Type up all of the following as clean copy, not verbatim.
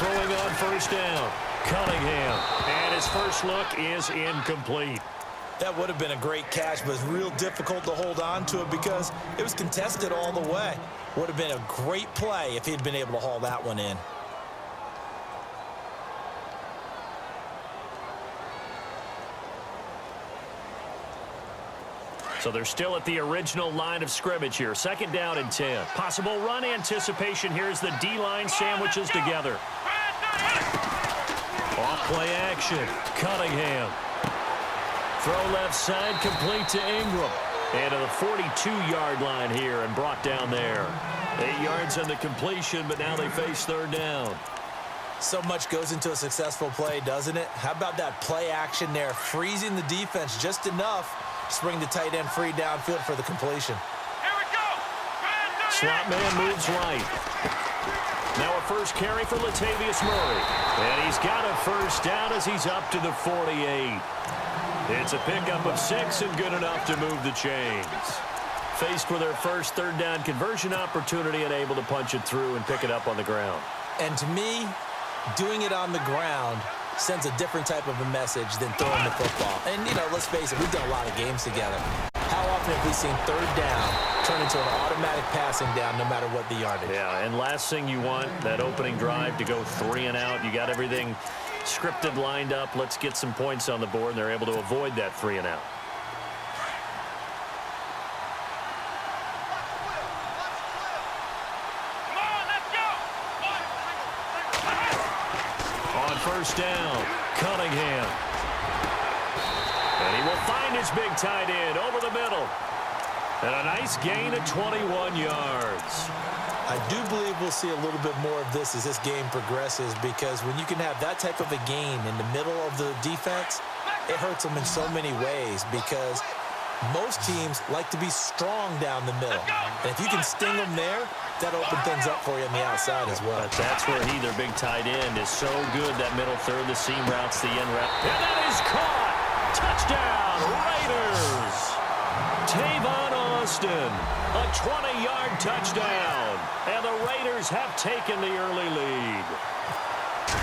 throwing on first down. Cunningham. And his first look is incomplete. That would have been a great catch, but it's real difficult to hold on to it because it was contested all the way. Would have been a great play if he'd been able to haul that one in. So they're still at the original line of scrimmage here. Second down and 10. Possible run anticipation here as the D-line sandwiches together. Off play action. Cunningham. Throw left side, complete to Ingram. And to the 42-yard line here and brought down there. 8 yards on the completion, but now they face third down. So much goes into a successful play, doesn't it? How about that play action there, freezing the defense just enough to bring the tight end free downfield for the completion. Here we go. Slot man moves right. Now a first carry for Latavius Murray. And he's got a first down as he's up to the 48. It's a pickup of 6 and good enough to move the chains. Faced with their first third down conversion opportunity and able to punch it through and pick it up on the ground. And to me, doing it on the ground sends a different type of a message than throwing the football. And, you know, let's face it, we've done a lot of games together. How often have we seen third down turn into an automatic passing down no matter what the yardage? Yeah, and last thing you want, that opening drive to go 3 and out. You got everything scripted, lined up. Let's get some points on the board, and they're able to avoid that 3 and out. On first down, Cunningham. And he will find his big tight end over the middle. And a nice gain of 21 yards. I do believe we'll see a little bit more of this as this game progresses, because when you can have that type of a gain in the middle of the defense, it hurts them in so many ways, because most teams like to be strong down the middle. And if you can sting them there, that opens things up for you on the outside as well. But that's where he, their big tight end, is so good. That middle third, the seam routes, the end route. And that is caught. Touchdown, Raiders. Tavon Austin, a 20-yard touchdown. And the Raiders have taken the early lead.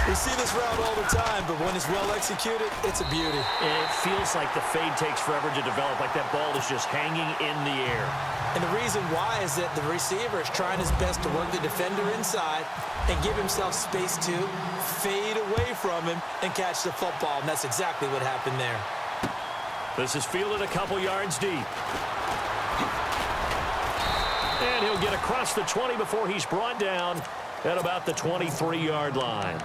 We see this route all the time, but when it's well executed, it's a beauty. It feels like the fade takes forever to develop, like that ball is just hanging in the air. And the reason why is that the receiver is trying his best to work the defender inside and give himself space to fade away from him and catch the football, and that's exactly what happened there. This is fielded a couple yards deep. And he'll get across the 20 before he's brought down at about the 23-yard line.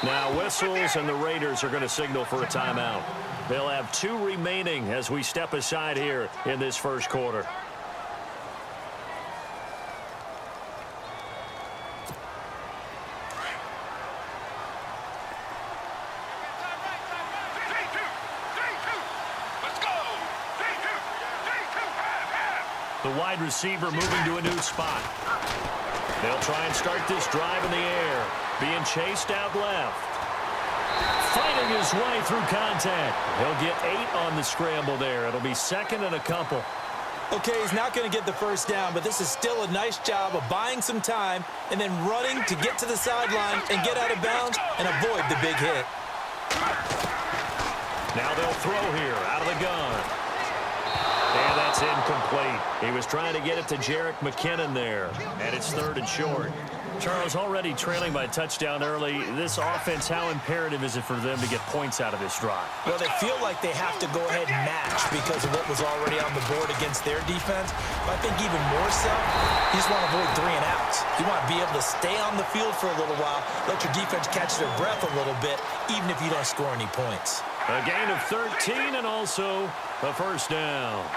Now whistles, and the Raiders are going to signal for a timeout. They'll have 2 remaining as we step aside here in this first quarter. The wide receiver moving to a new spot. They'll try and start this drive in the air. Being chased out left. Fighting his way through contact. He'll get 8 on the scramble there. It'll be second and a couple. Okay, he's not going to get the first down, but this is still a nice job of buying some time and then running to get to the sideline and get out of bounds and avoid the big hit. Now they'll throw here out of the gun. And that's It's incomplete. He was trying to get it to Jerick McKinnon there, and it's 3rd and short. Charles, already trailing by a touchdown early. This offense, how imperative is it for them to get points out of this drive? Well, they feel like they have to go ahead and match because of what was already on the board against their defense. But I think even more so, you just want to avoid 3 and outs. You want to be able to stay on the field for a little while, let your defense catch their breath a little bit, even if you don't score any points. A gain of 13 and also a first down.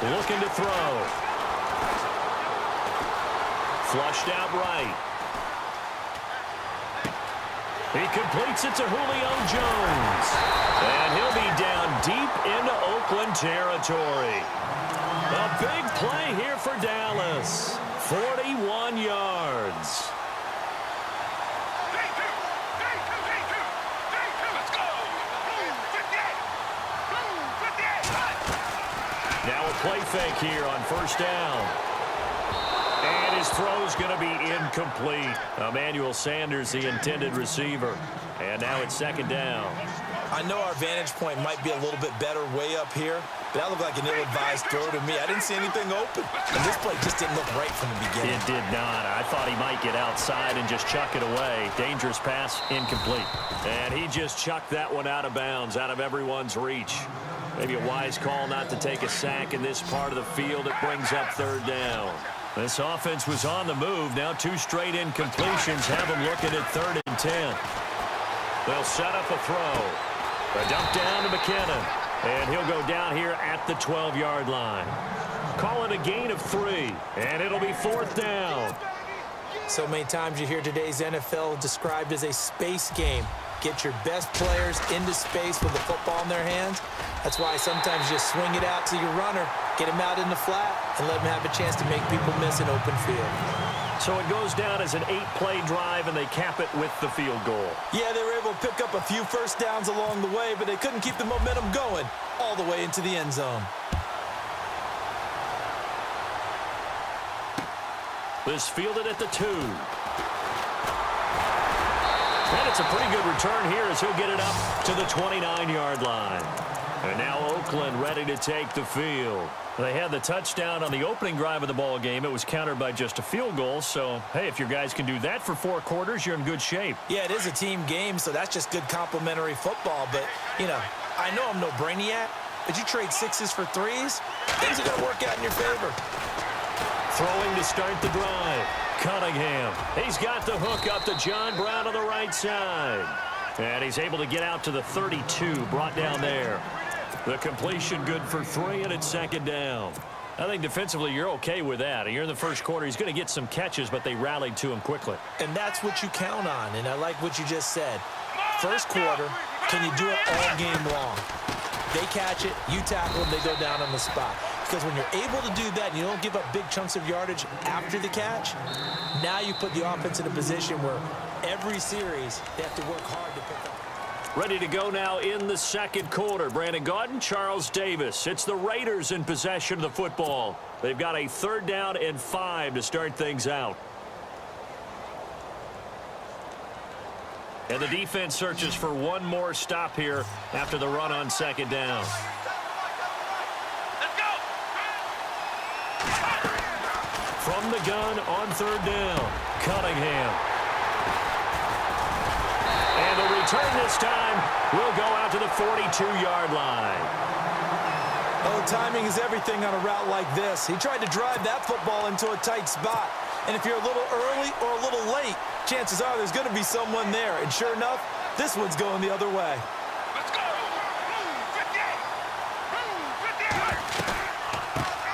Looking to throw. Flushed out right. He completes it to Julio Jones. And he'll be down deep into Oakland territory. A big play here for Dallas. 41 yards. Now a play fake here on first down. And his throw's going to be incomplete. Emmanuel Sanders, the intended receiver. And now it's 2nd down. I know our vantage point might be a little bit better way up here, but that looked like an ill-advised throw to me. I didn't see anything open. And this play just didn't look right from the beginning. It did not. I thought he might get outside and just chuck it away. Dangerous pass, incomplete. And he just chucked that one out of bounds, out of everyone's reach. Maybe a wise call not to take a sack in this part of the field. It brings up 3rd down. This offense was on the move. Now 2 straight incompletions have them looking at 3rd and 10. They'll set up a throw. A dump down to McKinnon. And he'll go down here at the 12-yard line. Call it a gain of 3. And it'll be 4th down. So many times you hear today's NFL described as a space game. Get your best players into space with the football in their hands. That's why sometimes you just swing it out to your runner, get him out in the flat, and let him have a chance to make people miss an open field. So it goes down as an 8-play drive, and they cap it with the field goal. Yeah, they were able to pick up a few first downs along the way, but they couldn't keep the momentum going all the way into the end zone. This fielded at the 2. And it's a pretty good return here as he'll get it up to the 29-yard line. And now Oakland ready to take the field. They had the touchdown on the opening drive of the ball game. It was countered by just a field goal. So, hey, if your guys can do that for 4 quarters, you're in good shape. Yeah, it is a team game, so that's just good complimentary football. But, you know, I know I'm no brainiac, but you trade 6s for 3s, things are going to work out in your favor. Throwing to start the drive. Cunningham. He's got the hook up to John Brown on the right side. And he's able to get out to the 32, brought down there. The completion good for 3, and it's 2nd down. I think defensively you're okay with that. You're in the first quarter. He's going to get some catches, but they rallied to him quickly. And that's what you count on, and I like what you just said. First quarter, can you do it all game long? They catch it, you tackle them, they go down on the spot. Because when you're able to do that and you don't give up big chunks of yardage after the catch, now you put the offense in a position where every series they have to work hard to pick up. Ready to go now in the 2nd quarter. Brandon Gaudin, Charles Davis. It's the Raiders in possession of the football. They've got a 3rd down and 5 to start things out. And the defense searches for one more stop here after the run on 2nd down. From the gun on 3rd down, Cunningham. And the return this time will go out to the 42-yard line. Oh, timing is everything on a route like this. He tried to drive that football into a tight spot. And if you're a little early or a little late, chances are there's going to be someone there. And sure enough, this one's going the other way. Let's go.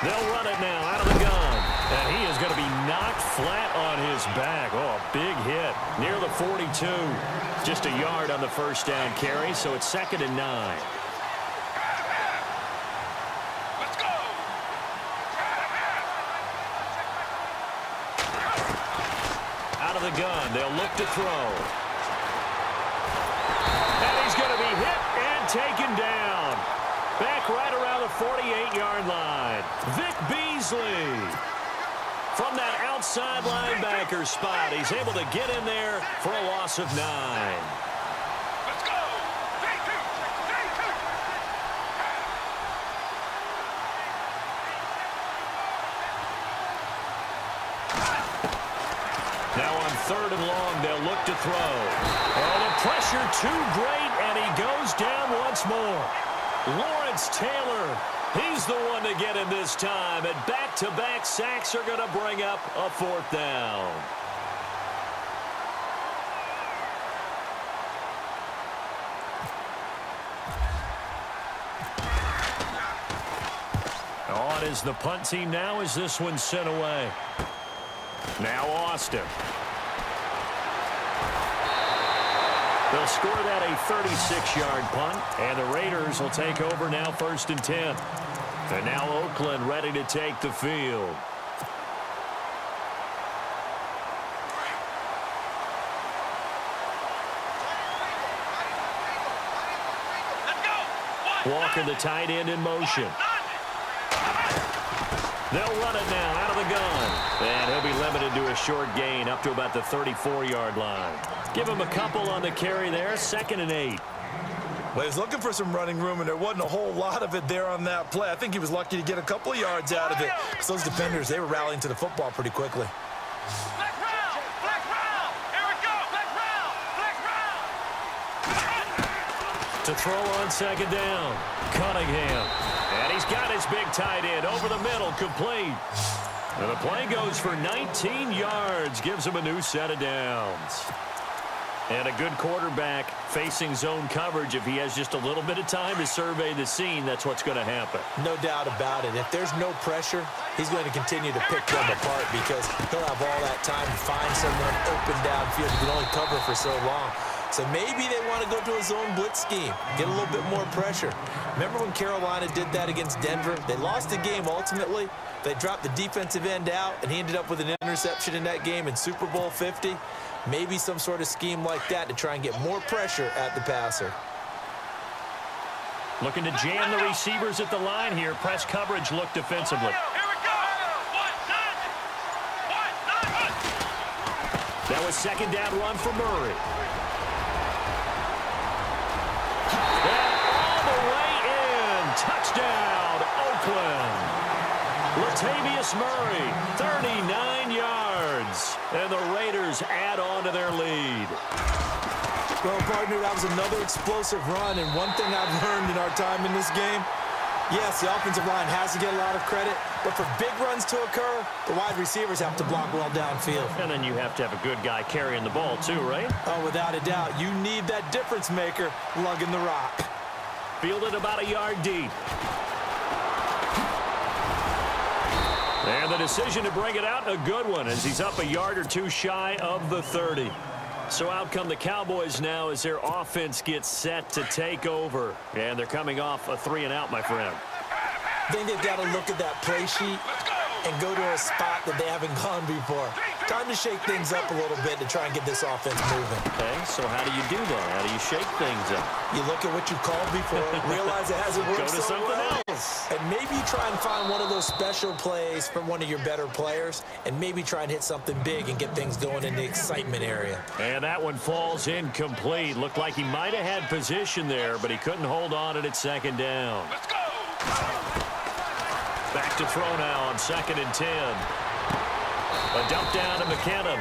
They'll run it now out of the gun. And he is going to be knocked flat on his back. Oh, a big hit near the 42. Just a yard on the first down carry, so it's 2nd and 9. Let's go. Out of the gun, they'll look to throw. And he's going to be hit and taken down. Back right around the 48-yard line. Vic Beasley. From that outside linebacker spot, he's able to get in there for a loss of 9. Let's go. Take two. Take two. Now on 3rd and long, they'll look to throw. Oh, the pressure too great, and he goes down once more. Lawrence Taylor, he's the one to get him this time, and back-to-back sacks are going to bring up a 4th down. On is the punt team now as this one's sent away. Now Austin. They'll score that a 36-yard punt, and the Raiders will take over now 1st and 10. And now Oakland ready to take the field. Let's go. Walker, the tight end, in motion. They'll run it now out of the gun. And he'll be limited to a short gain up to about the 34-yard line. Give him a couple on the carry there, 2nd and 8. Well, he was looking for some running room, and there wasn't a whole lot of it there on that play. I think he was lucky to get a couple of yards out of it, because those defenders, they were rallying to the football pretty quickly. Flex round. Flex round. Here we go. Flex round. Flex round. To throw on 2nd down, Cunningham. And he's got his big tight end over the middle, complete. And the play goes for 19 yards, gives him a new set of downs. And a good quarterback facing zone coverage. If he has just a little bit of time to survey the scene, that's what's going to happen. No doubt about it. If there's no pressure, he's going to continue to pick them apart because he'll have all that time to find someone open downfield. He can only cover for so long. So maybe they want to go to a zone blitz scheme, get a little bit more pressure. Remember when Carolina did that against Denver? They lost the game ultimately. They dropped the defensive end out, and he ended up with an interception in that game in Super Bowl 50. Maybe some sort of scheme like that to try and get more pressure at the passer. Looking to jam the receivers at the line here. Press coverage look defensively. Here we go. 1-9. 1-9. That was 2nd down run for Murray. Touchdown, Oakland. Latavius Murray, 39 yards. And the Raiders add on to their lead. Well, partner, that was another explosive run. And one thing I've learned in our time in this game, yes, the offensive line has to get a lot of credit. But for big runs to occur, the wide receivers have to block well downfield. And then you have to have a good guy carrying the ball too, right? Oh, without a doubt. You need that difference maker lugging the rock. Fielded about a yard deep. And the decision to bring it out, a good one, as he's up a yard or two shy of the 30. So out come the Cowboys now as their offense gets set to take over. And they're coming off a 3-and-out, my friend. I think they've got to look at that play sheet and go to a spot that they haven't gone before. Time to shake things up a little bit to try and get this offense moving. Okay, so how do you do that? How do you shake things up? You look at what you called before, realize it hasn't worked Go to so something well. else. And maybe try and find one of those special plays from one of your better players, and maybe try and hit something big and get things going in the excitement area. And that one falls incomplete. Looked like he might have had position there, but he couldn't hold on it at 2nd down. Let's go. Back to throw now on 2nd and 10. A dump down to McKinnon.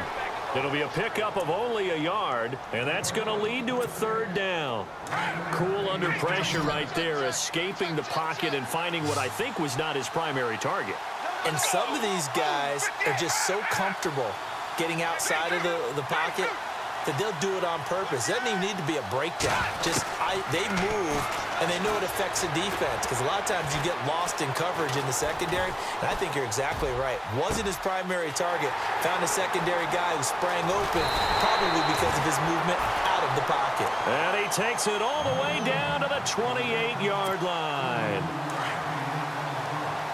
It'll be a pickup of only a yard, and that's going to lead to a 3rd down. Cool under pressure right there, escaping the pocket and finding what I think was not his primary target. And some of these guys are just so comfortable getting outside of the pocket that they'll do it on purpose. It doesn't even need to be a breakdown. They move, and they know it affects the defense, because a lot of times you get lost in coverage in the secondary, and I think you're exactly right. Wasn't his primary target. Found a secondary guy who sprang open, probably because of his movement out of the pocket. And he takes it all the way down to the 28-yard line.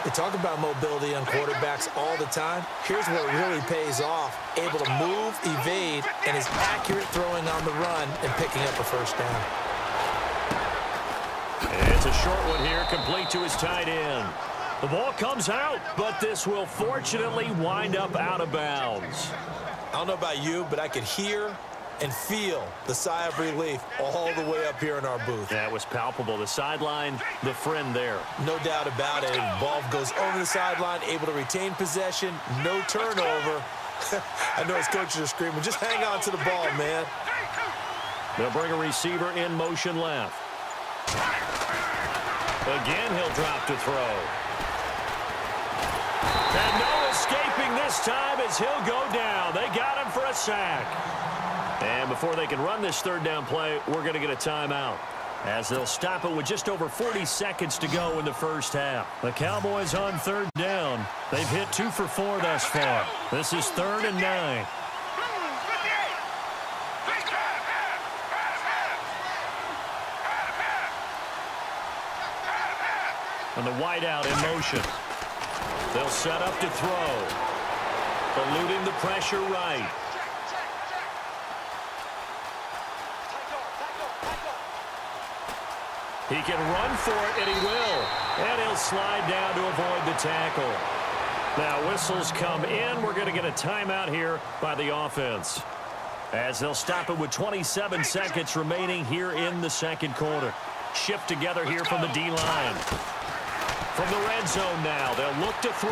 They talk about mobility on quarterbacks all the time. Here's where it really pays off. Able to move, evade, and is accurate throwing on the run and picking up a 1st down. It's a short one here, complete to his tight end. The ball comes out, but this will fortunately wind up out of bounds. I don't know about you, but I could hear and feel the sigh of relief all the way up here in our booth. That was palpable. The sideline, the friend there. No doubt about it. Ball goes over the sideline, able to retain possession, no turnover. I know his coaches are screaming, just hang on to the ball, man. They'll bring a receiver in motion left. Again, he'll drop to throw. And no escaping this time as he'll go down. They got him for a sack. And before they can run this third down play, we're going to get a timeout, as they'll stop it with just over 40 seconds to go in the first half. The Cowboys on third down. They've hit 2 for 4 thus far. This is 3rd and 9. And the wideout in motion. They'll set up to throw. Eluding the pressure right. He can run for it, and he will. And he'll slide down to avoid the tackle. Now, whistles come in. We're going to get a timeout here by the offense, as they'll stop it with 27 seconds remaining here in the second quarter. Shift together here from the D-line. From the red zone now, they'll look to throw.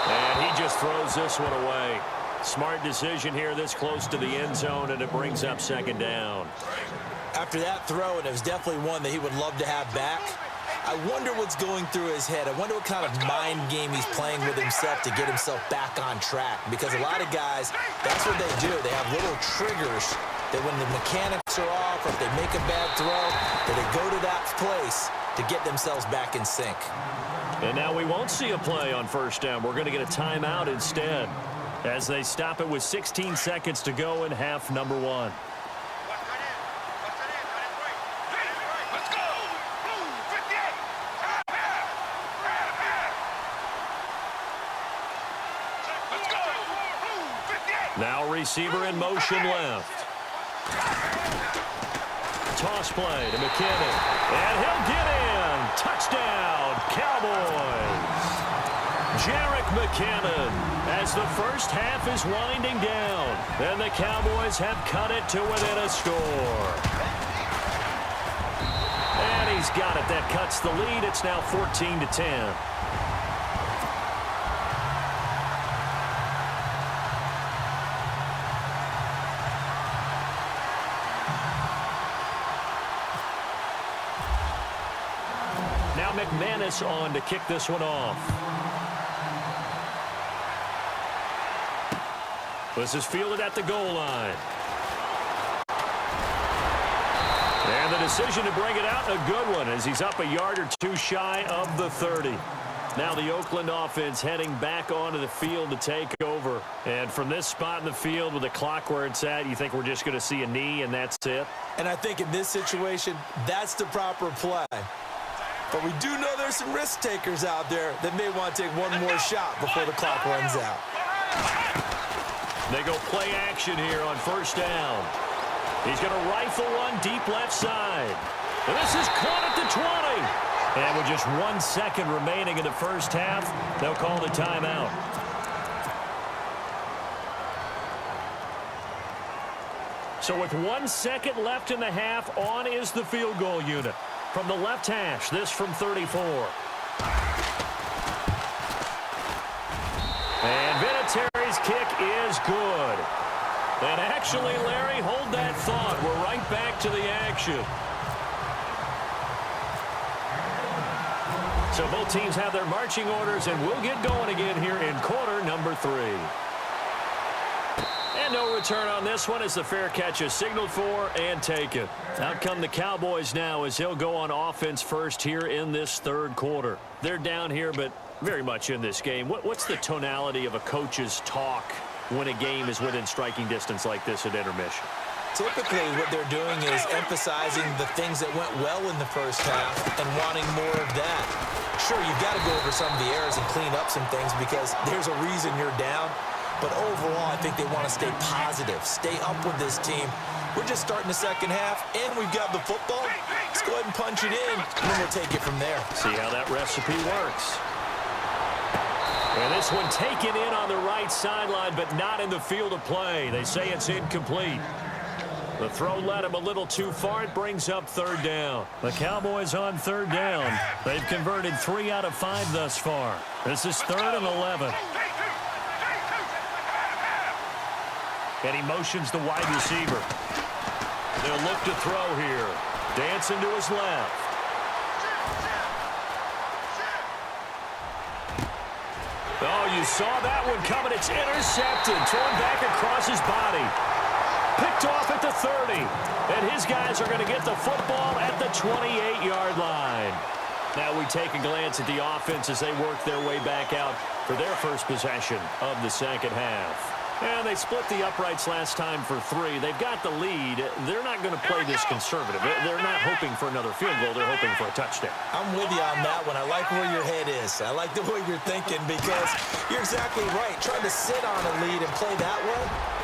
And he just throws this one away. Smart decision here this close to the end zone, and it brings up second down. After that throw, and it was definitely one that he would love to have back, I wonder what's going through his head. I wonder what kind of mind game he's playing with himself to get himself back on track. Because a lot of guys, that's what they do. They have little triggers that when the mechanics are off, or if they make a bad throw, that they go to that place to get themselves back in sync. And now we won't see a play on first down. We're going to get a timeout instead, as they stop it with 16 seconds to go in half number 1. Now receiver in motion left. Toss play to McKinnon. And he'll get in. Touchdown, Cowboys. Jerick McKinnon, as the first half is winding down. And the Cowboys have cut it to within a score. And he's got it. That cuts the lead. It's now 14-10. McManus on to kick this one off. This is fielded at the goal line. And the decision to bring it out, a good one, as he's up a yard or two shy of the 30. Now the Oakland offense heading back onto the field to take over. And from this spot in the field with the clock where it's at, you think we're just going to see a knee and that's it? And I think in this situation, that's the proper play. But we do know there's some risk takers out there that may want to take one more shot before the clock runs out. They go play action here on first down. He's going to rifle one deep left side. And this is caught at the 20. And with just 1 second remaining in the first half, they'll call the timeout. So with 1 second left in the half, on is the field goal unit. From the left hash, this from 34. And Vinatieri's kick is good. And actually, Larry, hold that thought. We're right back to the action. So both teams have their marching orders, and we'll get going again here in quarter number 3. And no return on this one as the fair catch is signaled for and taken. Out come the Cowboys now as he'll go on offense first here in this third quarter. They're down here, but very much in this game. What's the tonality of a coach's talk when a game is within striking distance like this at intermission? Typically, what they're doing is emphasizing the things that went well in the first half and wanting more of that. Sure, you've got to go over some of the errors and clean up some things because there's a reason you're down. But overall, I think they want to stay positive, stay up with this team. We're just starting the second half, and we've got the football. Let's go ahead and punch it in, and then we'll take it from there. See how that recipe works. And this one taken in on the right sideline, but not in the field of play. They say it's incomplete. The throw led him a little too far. It brings up third down. The Cowboys on third down. They've converted 3 out of 5 thus far. This is 3rd and 11. And he motions the wide receiver. They'll look to throw here. Dancing to his left. Oh, you saw that one coming. It's intercepted. Thrown back across his body. Picked off at the 30. And his guys are going to get the football at the 28-yard line. Now we take a glance at the offense as they work their way back out for their first possession of the second half. And they split the uprights last time for 3. They've got the lead. They're not going to play this conservative. They're not hoping for another field goal. They're hoping for a touchdown. I'm with you on that one. I like where your head is. I like the way you're thinking because you're exactly right. Trying to sit on a lead and play that way,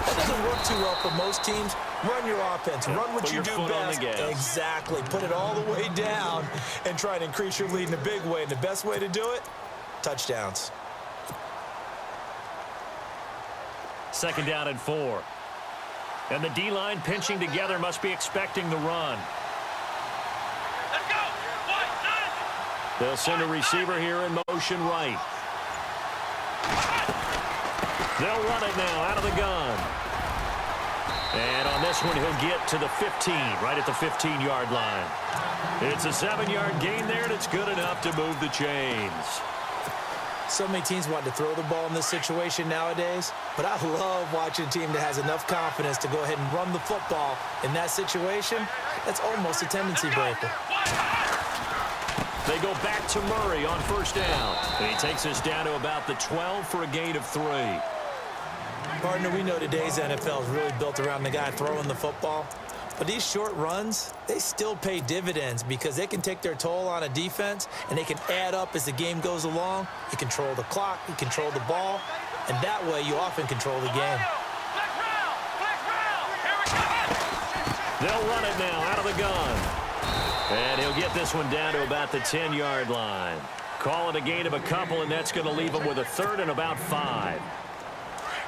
that doesn't work too well for most teams. Run your offense. Run what you do best. Exactly. Put it all the way down and try to increase your lead in a big way. And the best way to do it, touchdowns. 2nd down and 4. And the D-line pinching together must be expecting the run. Let's go. 1, 9. They'll send a receiver here in motion right. They'll run it now out of the gun. And on this one, he'll get to the 15, right at the 15-yard line. It's a 7-yard gain there, and it's good enough to move the chains. So many teams want to throw the ball in this situation nowadays, but I love watching a team that has enough confidence to go ahead and run the football in that situation. That's almost a tendency breaker. They go back to Murray on 1st down. And he takes us down to about the 12 for a gain of 3. Partner, we know today's NFL is really built around the guy throwing the football. But these short runs, they still pay dividends because they can take their toll on a defense and they can add up as the game goes along. You control the clock, you control the ball, and that way you often control the game. They'll run it now out of the gun. And he'll get this one down to about the 10-yard line. Call it a gain of a couple, and that's going to leave him with a 3rd and about 5.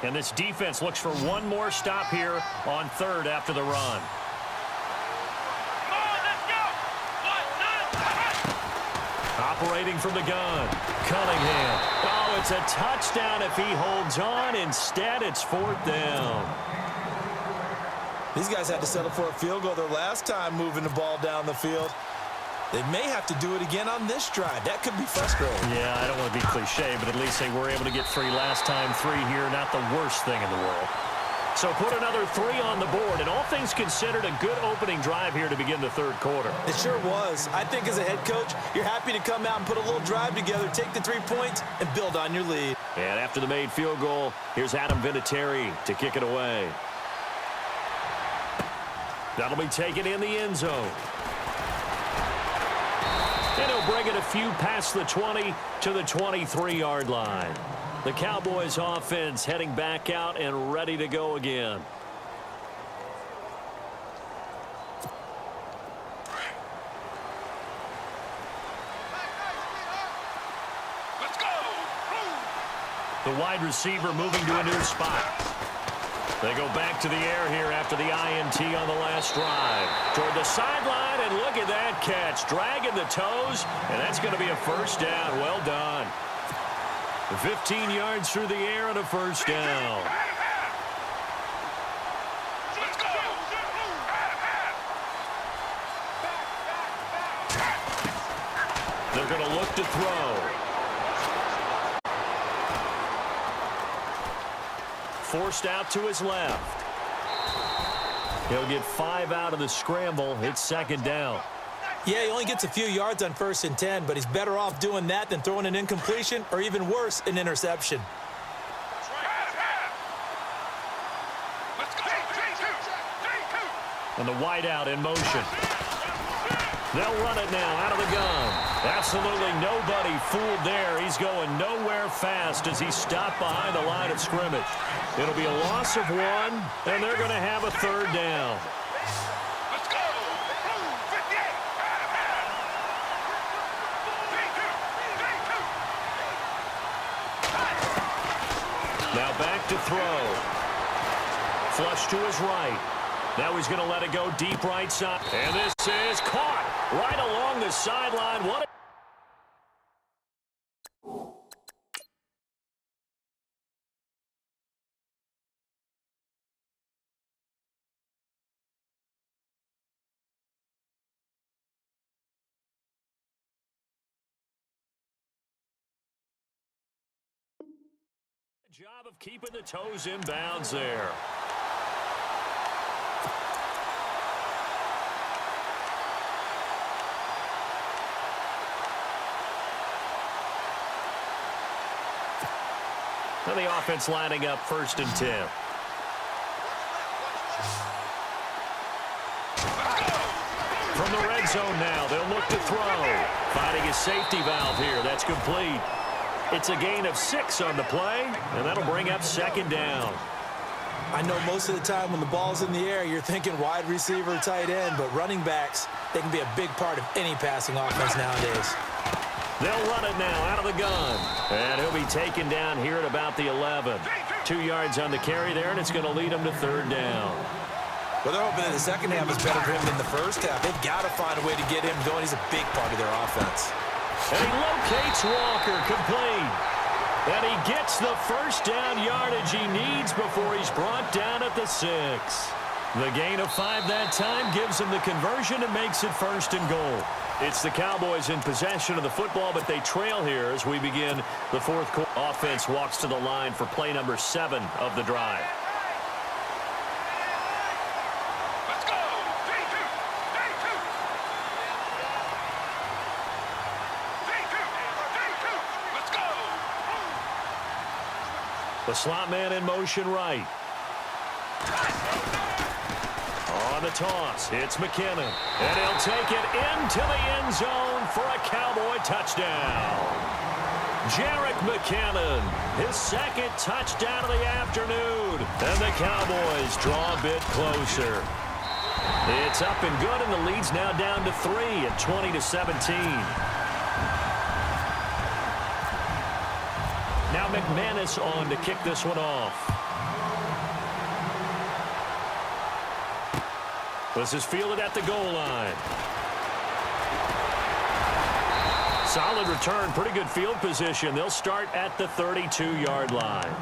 And this defense looks for one more stop here on 3rd after the run. Operating from the gun, Cunningham. Oh, it's a touchdown if he holds on. Instead, it's 4th down. These guys had to settle for a field goal their last time moving the ball down the field. They may have to do it again on this drive. That could be frustrating. Yeah, I don't want to be cliche, but at least they were able to get 3 last time. 3 here, not the worst thing in the world. So put another 3 on the board, and all things considered, a good opening drive here to begin the 3rd quarter. It sure was. I think as a head coach, you're happy to come out and put a little drive together, take the 3 points, and build on your lead. And after the made field goal, here's Adam Vinatieri to kick it away. That'll be taken in the end zone. And he'll bring it a few past the 20 to the 23-yard line. The Cowboys offense heading back out and ready to go again. Let's go. The wide receiver moving to a new spot. They go back to the air here after the INT on the last drive. Toward the sideline, and look at that catch. Dragging the toes, and that's going to be a 1st down. Well done. 15 yards through the air and a 1st down. Let's go. They're going to look to throw. Forced out to his left. He'll get 5 out of the scramble. It's 2nd down. Yeah, he only gets a few yards on 1st and 10, but he's better off doing that than throwing an incompletion or even worse, an interception. Let's go. And the wideout in motion. They'll run it now out of the gun. Absolutely nobody fooled there. He's going nowhere fast as he stopped behind the line of scrimmage. It'll be a loss of 1, and they're going to have a 3rd down. Let's go. 58. Now back to throw. Flush to his right. Now he's going to let it go deep right side. And this is caught right along the sideline. What a job of keeping the toes in bounds there. And the offense lining up 1st and 10. From the red zone now, they'll look to throw. Finding his safety valve here. That's complete. It's a gain of 6 on the play, and that'll bring up 2nd down. I know most of the time when the ball's in the air, you're thinking wide receiver, tight end, but running backs, they can be a big part of any passing offense nowadays. They'll run it now out of the gun. And he'll be taken down here at about the 11. 2 yards on the carry there, and it's going to lead him to 3rd down. Well, they're hoping that the second half is better for him than the first half. They've got to find a way to get him going. He's a big part of their offense. And he locates Walker, complete. And he gets the 1st down yardage he needs before he's brought down at the 6. The gain of 5 that time gives him the conversion and makes it 1st and goal. It's the Cowboys in possession of the football, but they trail here as we begin the 4th quarter. Offense walks to the line for play number 7 of the drive. Let's go! 3-2! 3-2! Let's go! The slot man in motion right. On the toss, it's McKinnon. And he'll take it into the end zone for a Cowboy touchdown. Jerick McKinnon, his 2nd touchdown of the afternoon. And the Cowboys draw a bit closer. It's up and good, and the lead's now down to 3 at 20-17. Now McManus on to kick this one off. This is fielded at the goal line. Solid return, pretty good field position. They'll start at the 32-yard line.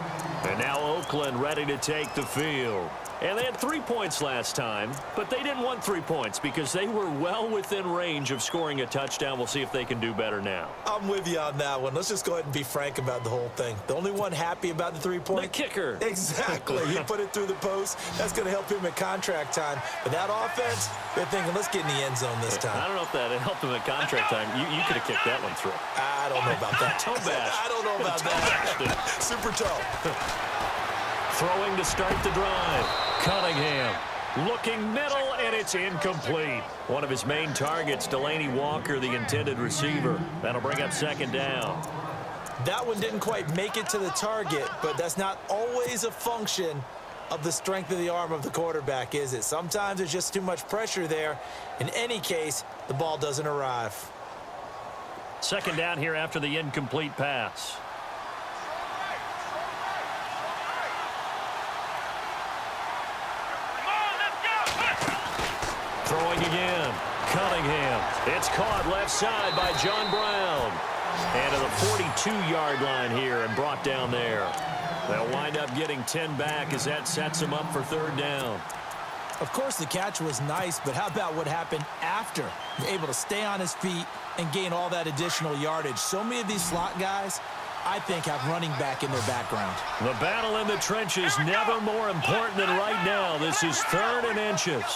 And now Oakland ready to take the field. And they had 3 points last time, but they didn't want 3 points because they were well within range of scoring a touchdown. We'll see if they can do better now. I'm with you on that one. Let's just go ahead and be frank about the whole thing. The only one happy about the 3-point? The kicker. Exactly. He put it through the post. That's going to help him at contract time. But that offense, they're thinking, let's get in the end zone this time. I don't know if that helped him at contract time. You could have kicked that one through. I don't know about that. Toe bash. I don't know about that. Super toe. Throwing to start the drive. Cunningham looking middle, and it's incomplete. One of his main targets, Delaney Walker, the intended receiver. That'll bring up 2nd down. That one didn't quite make it to the target, but that's not always a function of the strength of the arm of the quarterback, is it? Sometimes there's just too much pressure there. In any case, the ball doesn't arrive. 2nd down here after the incomplete pass. Throwing again. Cunningham. It's caught left side by John Brown. And to the 42-yard line here and brought down there. They'll wind up getting 10 back as that sets them up for 3rd down. Of course, the catch was nice, but how about what happened after? You're able to stay on his feet and gain all that additional yardage. So many of these slot guys, I think, have running back in their background. The battle in the trenches never more important than right now. This is 3rd and inches.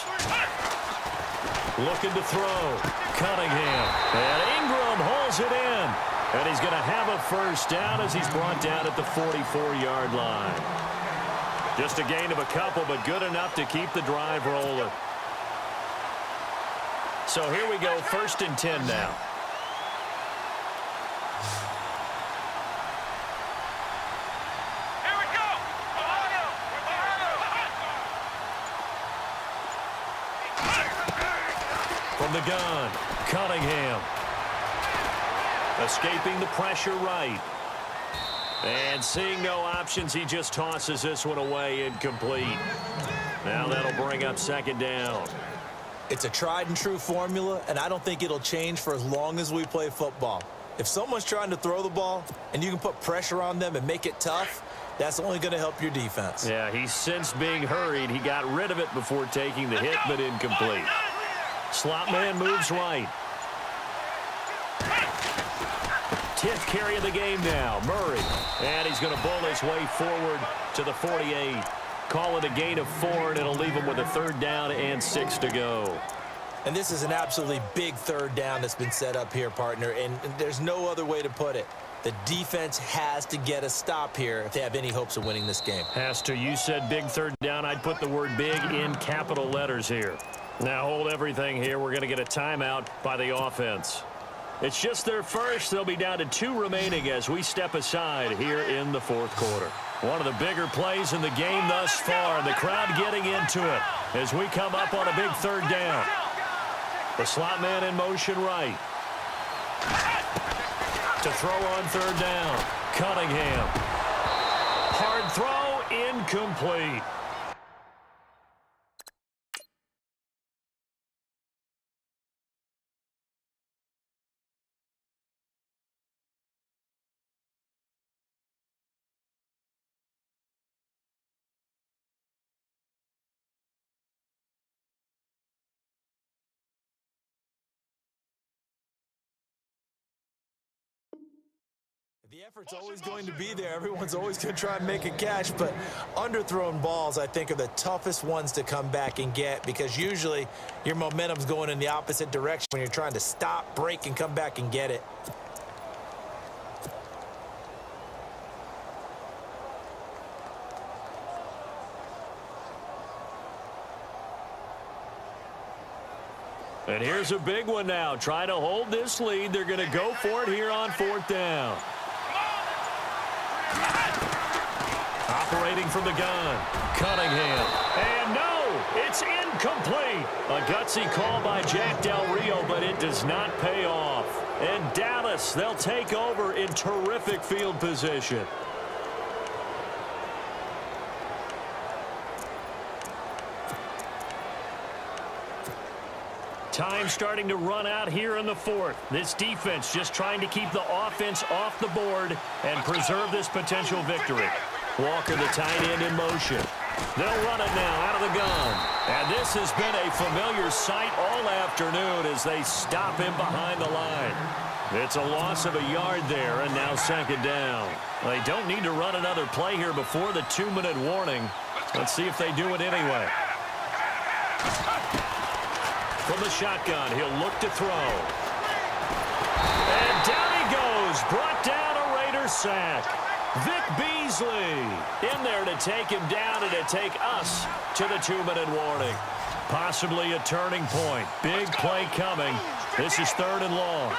Looking to throw. Cunningham. And Ingram holds it in. And he's going to have a 1st down as he's brought down at the 44-yard line. Just a gain of a couple, but good enough to keep the drive rolling. So here we go, 1st and 10 now. Here we go! From the gun, Cunningham. Escaping the pressure right. And seeing no options, he just tosses this one away, incomplete. Now that'll bring up second down. It's a tried-and-true formula, and I don't think it'll change for as long as we play football. If someone's trying to throw the ball and you can put pressure on them and make it tough, that's only going to help your defense. Yeah, he sensed being hurried. He got rid of it before taking the hit, but incomplete. Slot man moves right. 10th carry of the game now, Murray. And he's going to bowl his way forward to the 48. Call it a gain of 4, and it'll leave him with a third down and 6 to go. And this is an absolutely big third down that's been set up here, partner, and there's no other way to put it. The defense has to get a stop here if they have any hopes of winning this game. Has to. You said big third down. I'd put the word big in capital letters here. Now hold everything here. We're going to get a timeout by the offense. It's just their first. They'll be down to 2 remaining as we step aside here in the fourth quarter. One of the bigger plays in the game thus far, and the crowd getting into it as we come up on a big third down. The slot man in motion right. To throw on third down. Cunningham. Hard throw, incomplete. The effort's always going to be there. Everyone's always going to try and make a catch, but underthrown balls, I think, are the toughest ones to come back and get because usually your momentum's going in the opposite direction when you're trying to stop, break, and come back and get it. And here's a big one now. Trying to hold this lead. They're going to go for it here on fourth down. Operating from the gun, Cunningham. And no, it's incomplete. A gutsy call by Jack Del Rio, but it does not pay off. And Dallas, they'll take over in terrific field position. Time starting to run out here in the fourth. This defense just trying to keep the offense off the board and preserve this potential victory. Walker, the tight end, in motion. They'll run it now out of the gun. And this has been a familiar sight all afternoon as they stop him behind the line. It's a loss of a yard there, and now second down. They don't need to run another play here before the 2-minute warning. Let's see if they do it anyway. From the shotgun, he'll look to throw. And down he goes. Brought down a Raider sack. Vic Beasley in there to take him down and to take us to the 2-minute warning. Possibly a turning point. Big play coming. This is third and long.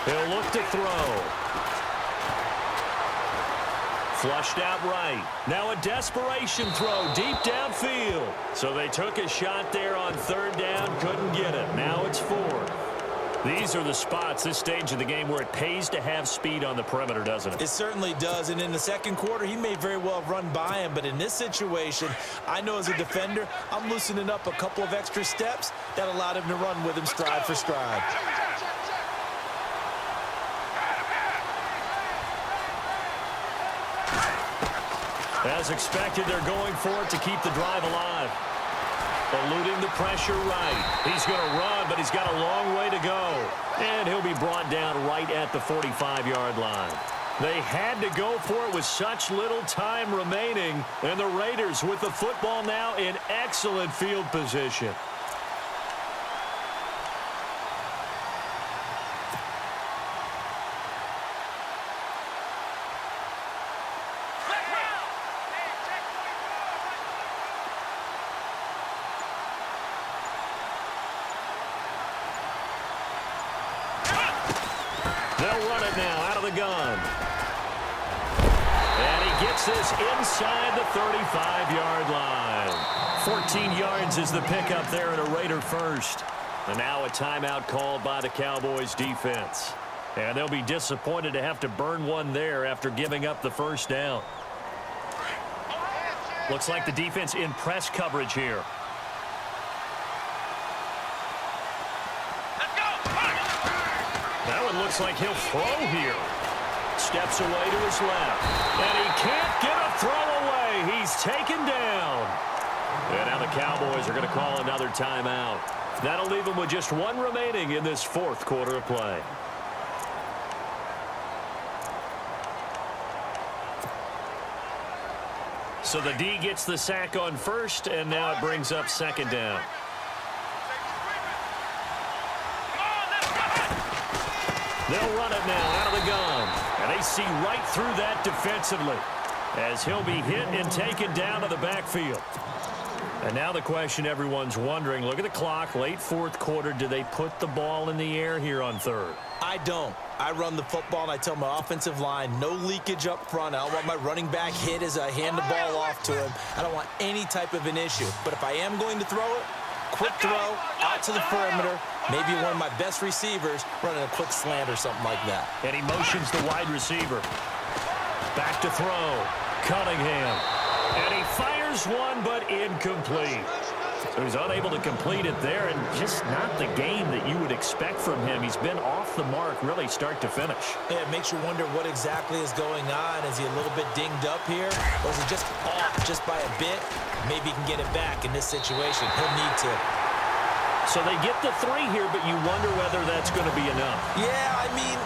He'll look to throw. Flushed out right. Now a desperation throw deep downfield. So they took a shot there on third down, couldn't get it. Now it's fourth. These are the spots, this stage of the game, where it pays to have speed on the perimeter, doesn't it? It certainly does, and in the second quarter, he may very well have run by him, but in this situation, I know as a defender, I'm loosening up a couple of extra steps that allowed him to run with him stride for stride. As expected, they're going for it to keep the drive alive. Eluding the pressure right. He's going to run, but he's got a long way to go. And he'll be brought down right at the 45-yard line. They had to go for it with such little time remaining. And the Raiders with the football now in excellent field position. They'll run it now out of the gun. And he gets this inside the 35-yard line. 14 yards is the pickup there and a Raider first. And now a timeout called by the Cowboys defense. And they'll be disappointed to have to burn one there after giving up the first down. Looks like the defense in press coverage here. That one looks like he'll throw here. Steps away to his left. And he can't get a throw away. He's taken down. And now the Cowboys are going to call another timeout. That'll leave them with just one remaining in this fourth quarter of play. So the D gets the sack on first, and now it brings up second down. They'll run it now out of the gun. And they see right through that defensively as he'll be hit and taken down to the backfield. And now the question everyone's wondering, look at the clock, late fourth quarter, do they put the ball in the air here on third? I don't. I run the football, and I tell my offensive line, no leakage up front. I don't want my running back hit as I hand the ball off to him. I don't want any type of an issue. But if I am going to throw it, quick throw, out to the perimeter, maybe one of my best receivers running a quick slant or something like that. And he motions the wide receiver. Back to throw. Cunningham. And he fires one, but incomplete. So he's unable to complete it there, and just not the game that you would expect from him. He's been off the mark, really, start to finish. Yeah, it makes you wonder what exactly is going on. Is he a little bit dinged up here? Or is he just off just by a bit? Maybe he can get it back in this situation. He'll need to. So they get the 3 here, but you wonder whether that's going to be enough. Yeah, I mean,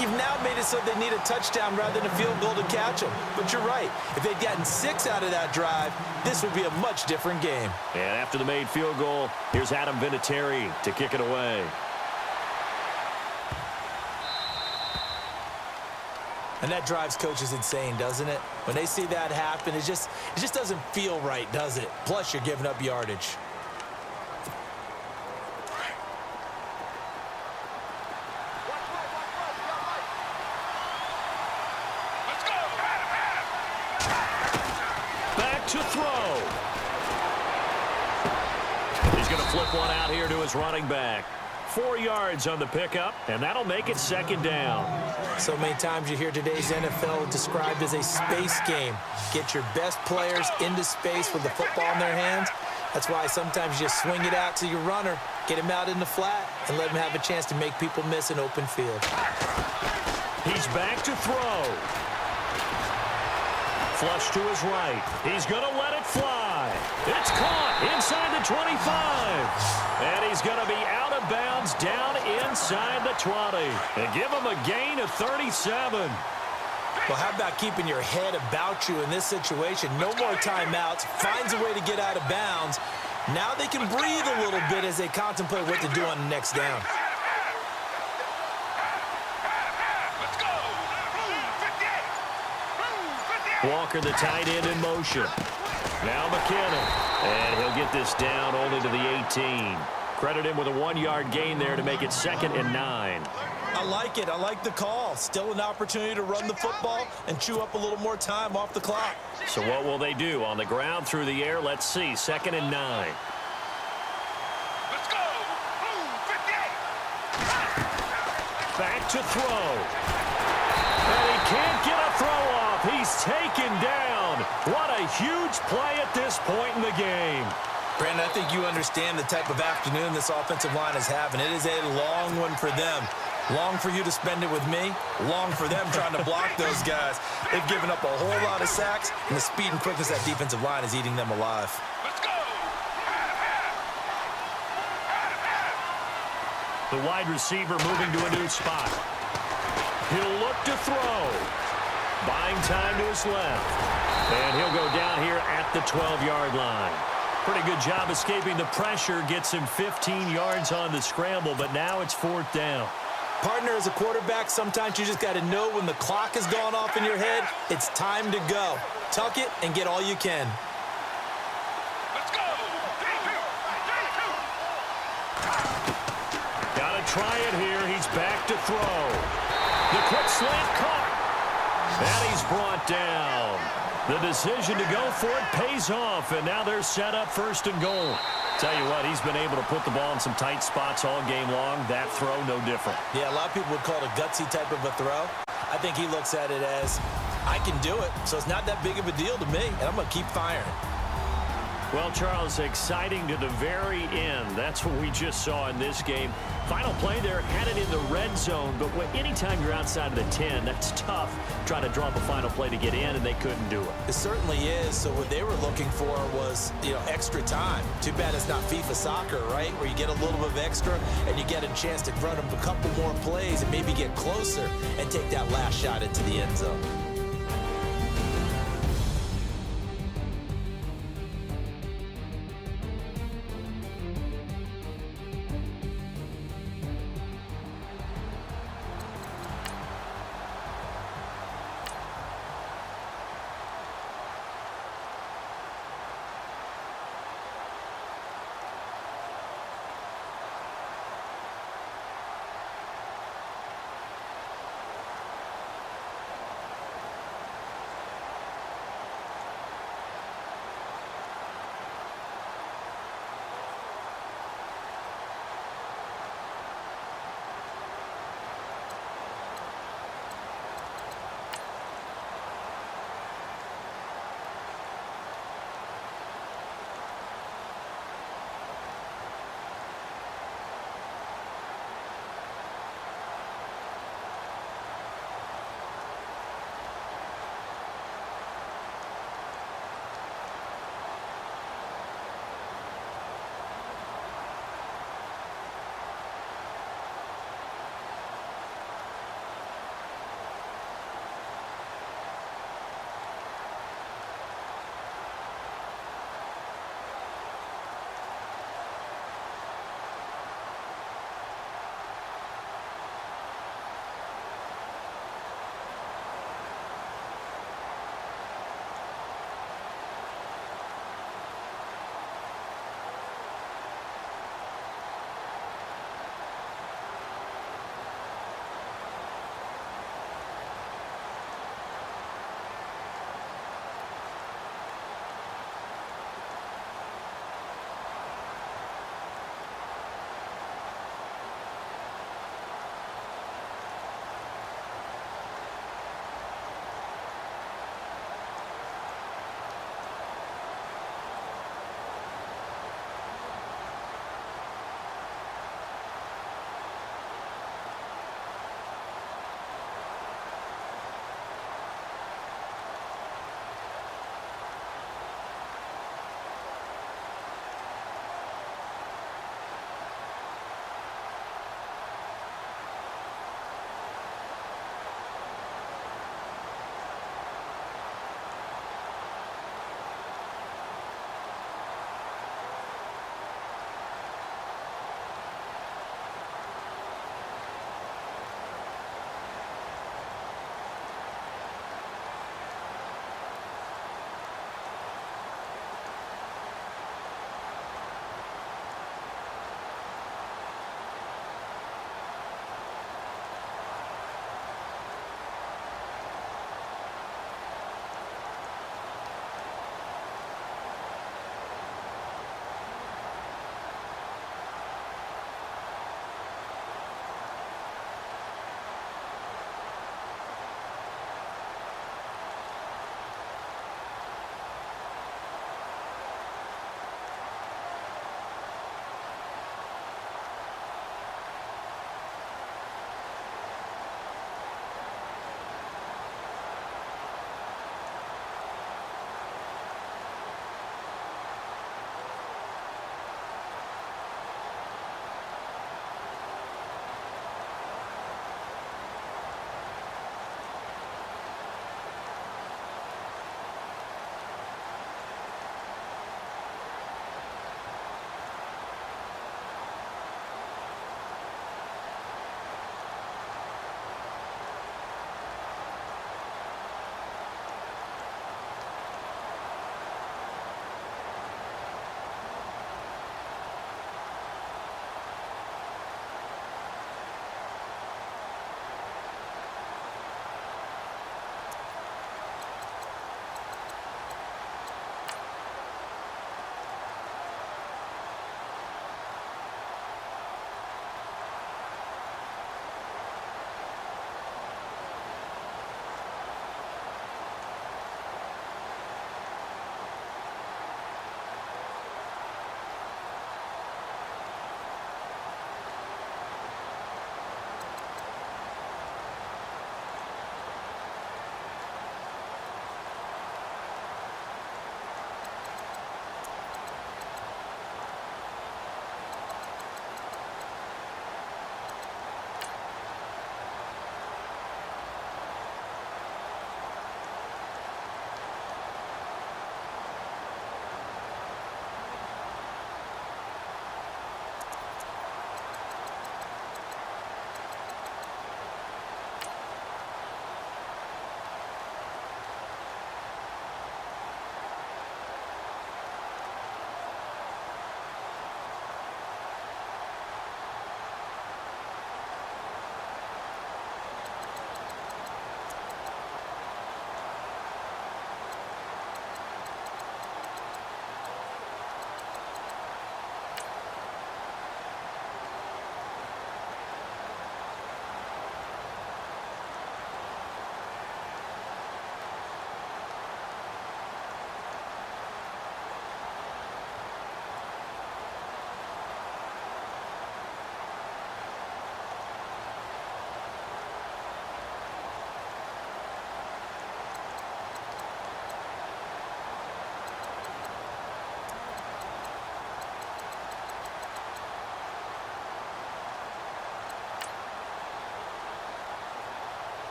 you've now made it so they need a touchdown rather than a field goal to catch them. But you're right. If they'd gotten 6 out of that drive, this would be a much different game. And after the made field goal, here's Adam Vinatieri to kick it away. And that drives coaches insane, doesn't it? When they see that happen, it just doesn't feel right, does it? Plus, you're giving up yardage. To throw. He's going to flip one out here to his running back. 4 yards on the pickup, and that'll make it second down. So many times you hear today's NFL described as a space game. Get your best players into space with the football in their hands. That's why sometimes you swing it out to your runner, get him out in the flat, and let him have a chance to make people miss an open field. He's back to throw. Flush to his right. He's going to let it fly. It's caught inside the 25. And he's going to be out of bounds down inside the 20. And give him a gain of 37. Well, how about keeping your head about you in this situation? No more timeouts. Finds a way to get out of bounds. Now they can breathe a little bit as they contemplate what to do on the next down. Walker, the tight end, in motion. Now McKinnon. And he'll get this down only to the 18. Credit him with a 1-yard gain there to make it 2nd and 9. I like it. I like the call. Still an opportunity to run the football and chew up a little more time off the clock. So what will they do? On the ground, through the air? Let's see. 2nd and 9. Let's go. 58. Back to throw. And he can't get a throw off. He's taken down. What a huge play at this point in the game. Brandon, I think you understand the type of afternoon this offensive line is having. It is a long one for them. Long for you to spend it with me. Long for them trying to block those guys. They've given up a whole lot of sacks, and the speed and quickness of that defensive line is eating them alive. Let's go. The wide receiver moving to a new spot. He'll look to throw. Buying time to his left. And he'll go down here at the 12-yard line. Pretty good job escaping the pressure. Gets him 15 yards on the scramble, but now it's 4th down. Partner, as a quarterback, sometimes you just got to know when the clock has gone off in your head, it's time to go. Tuck it and get all you can. Let's go. 3-2. Got to try it here. He's back to throw. The quick slant caught. And he's brought down. The decision to go for it pays off, and now they're set up 1st and goal. Tell you what, he's been able to put the ball in some tight spots all game long. That throw, no different. Yeah, a lot of people would call it a gutsy type of a throw. I think he looks at it as, I can do it, so it's not that big of a deal to me, and I'm going to keep firing. Well, Charles, exciting to the very end. That's what we just saw in this game. Final play there, had it in the red zone, but anytime you're outside of the 10, that's tough trying to draw up a final play to get in, and they couldn't do it. It certainly is. So what they were looking for was, extra time. Too bad it's not FIFA soccer, right, where you get a little bit of extra and you get a chance to run them a couple more plays and maybe get closer and take that last shot into the end zone.